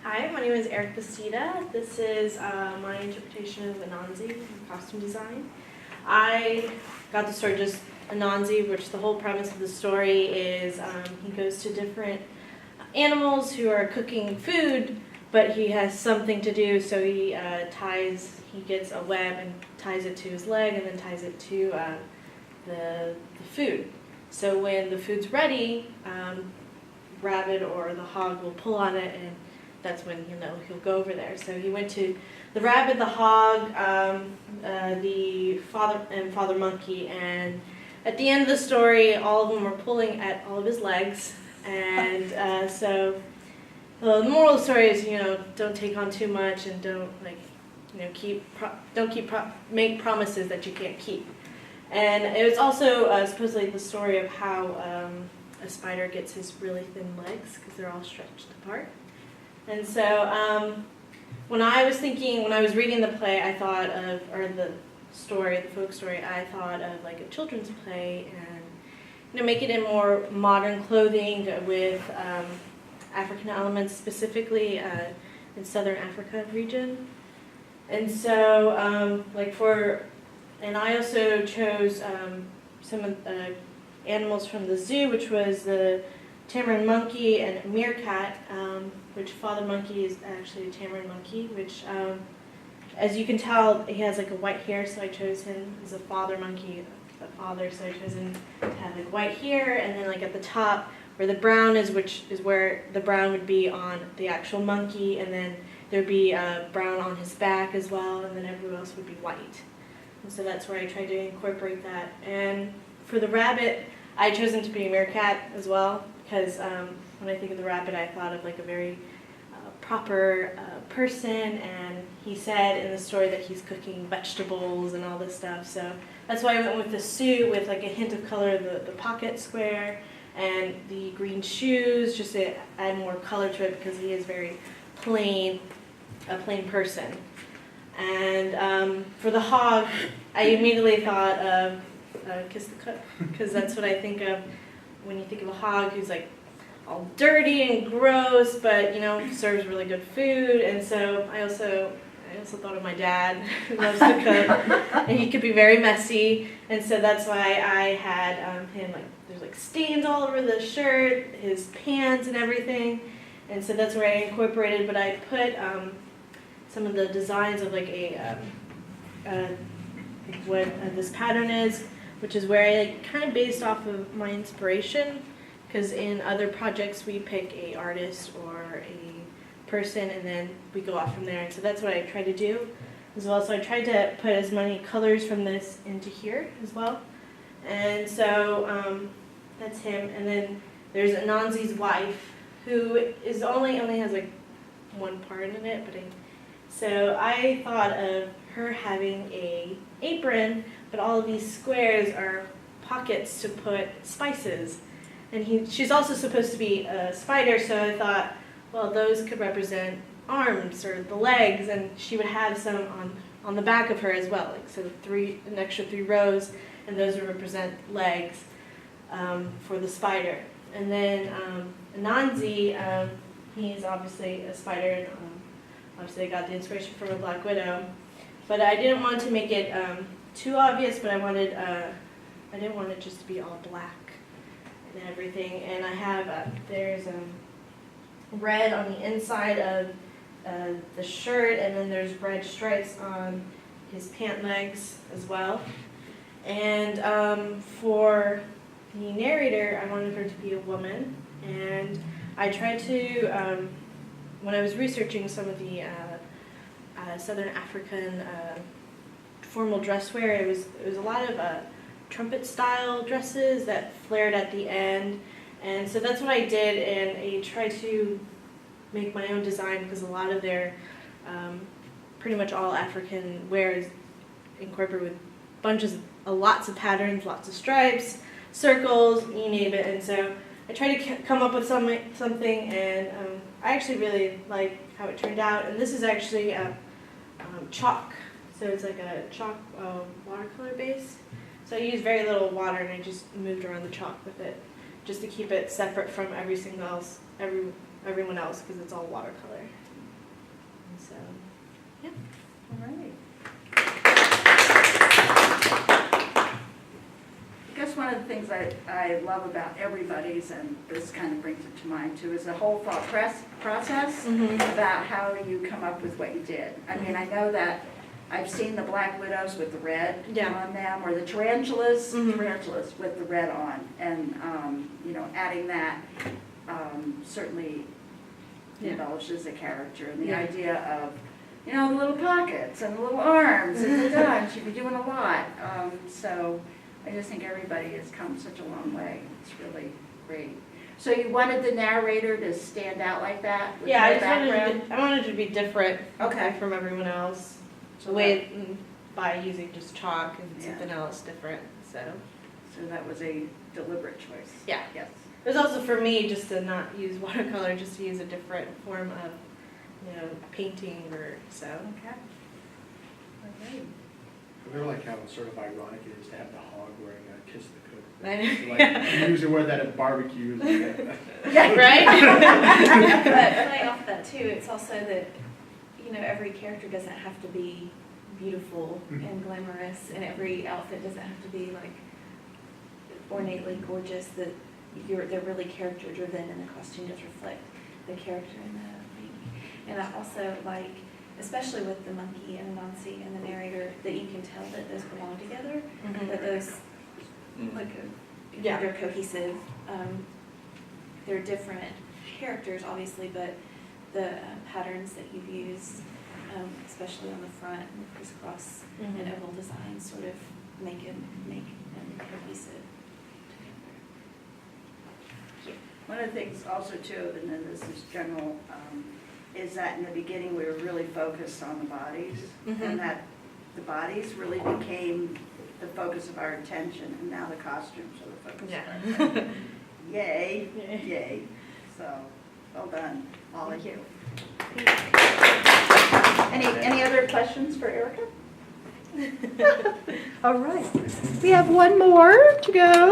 Hi, my name is Eric Bastida. This is my interpretation of Anansi, costume design. I got the story just Anansi, which the whole premise of the story is he goes to different animals who are cooking food, but he has something to do, so he gets a web and ties it to his leg and then ties it to the food. So when the food's ready, Rabbit or the hog will pull on it, and that's when he'll go over there. So he went to the rabbit, the hog, the father monkey, and at the end of the story, all of them were pulling at all of his legs. And so the moral of the story is, don't take on too much, and don't make promises that you can't keep. And it was also supposedly the story of how a spider gets his really thin legs because they're all stretched apart. And so when I was reading the play, I thought of, or the folk story, I thought of like a children's play and make it in more modern clothing with African elements, specifically in Southern Africa region. And so and I also chose some of the animals from the zoo, which was the tamarin monkey and a meerkat, which father monkey is actually a tamarin monkey, which, as you can tell, he has like a white hair, so I chose him as a father monkey, so I chose him to have like white hair, and then like at the top where the brown is, which is where the brown would be on the actual monkey, and then there'd be brown on his back as well, and then everyone else would be white. And so that's where I tried to incorporate that. And for the rabbit, I chose him to be a meerkat as well, because when I think of the rabbit, I thought of like a very proper person, and he said in the story that he's cooking vegetables and all this stuff. So that's why I went with the suit with like a hint of color, the pocket square, and the green shoes, just to add more color to it, because he is very plain, a plain person. And for the hog, I immediately thought of Kiss the Cook, because that's what I think of when you think of a hog who's like all dirty and gross, but serves really good food. And so I also thought of my dad, who loves to cook, and he could be very messy. And so that's why I had him, like, there's like stains all over the shirt, his pants and everything. And so that's where I incorporated, but I put some of the designs of like what this pattern is, which is where I kind of based off of my inspiration, because in other projects we pick a artist or a person and then we go off from there. And so that's what I try to do as well. So I tried to put as many colors from this into here as well. And so that's him. And then there's Anansi's wife, who is only has like one part in it, so I thought of her having a apron, but all of these squares are pockets to put spices. And she's also supposed to be a spider, so I thought, well, those could represent arms or the legs, and she would have some on the back of her as well, like so an extra 3 rows, and those would represent legs for the spider. And then Anansi, he's obviously a spider, and obviously I got the inspiration from a Black Widow, but I didn't want to make it too obvious, but I didn't want it just to be all black and everything. And I have there's red on the inside of the shirt, and then there's red stripes on his pant legs as well. And for the narrator, I wanted her to be a woman, and I tried to, when I was researching some of the Southern African formal dress wear, it was a lot of trumpet style dresses that flared at the end, and so that's what I did, and I tried to make my own design, because a lot of their pretty much all African wear is incorporated with lots of patterns, lots of stripes, circles, you name it. And so I tried to come up with something, and I actually really like how it turned out. And this is actually chalk, so it's like a chalk watercolor base. So I used very little water, and I just moved around the chalk with it, just to keep it separate from everyone else, because it's all watercolor. And so, All right. I guess one of the things I love about everybody's, and this kind of brings it to mind too, is the whole thought process about how you come up with what you did. I mean, I know that I've seen the black widows with the red on them, or the tarantulas with the red on, and you know, adding that certainly embellishes the character, and the idea of, you know, the little pockets and the little arms and the gun. She'd be doing a lot. So I just think everybody has come such a long way. It's really great. So you wanted the narrator to stand out like that with I her just wanted background? I wanted it to be different Okay. from everyone else. So The way by using just chalk and Yeah. something else different. So So that was a deliberate choice. Yeah. Yes. it was also for me just to not use watercolor, just to use a different form of, you know, painting or so. Okay. All right. I really like how sort of ironic it is to have the hog wearing a Kiss the Cook. I know. Like, you usually wear that at barbecues. Right? But playing off of that too, it's also that, you know, every character doesn't have to be beautiful and glamorous, and every outfit doesn't have to be like ornately gorgeous. That they're really character driven, and the costume does reflect the character in the movie. And I also like, especially with the monkey and Anansi and the narrator, that you can tell that those belong together, that those they're cohesive. They're different characters, obviously, but the patterns that you've used, especially on the front and the crisscross and oval designs, sort of make them cohesive together. One of the things also too, and then this is general, is that in the beginning we were really focused on the bodies, and that the bodies really became the focus of our attention, and now the costumes are the focus of our attention. Yay, yay. So, well done, all of you. Any other questions for Erica? All right, we have one more to go.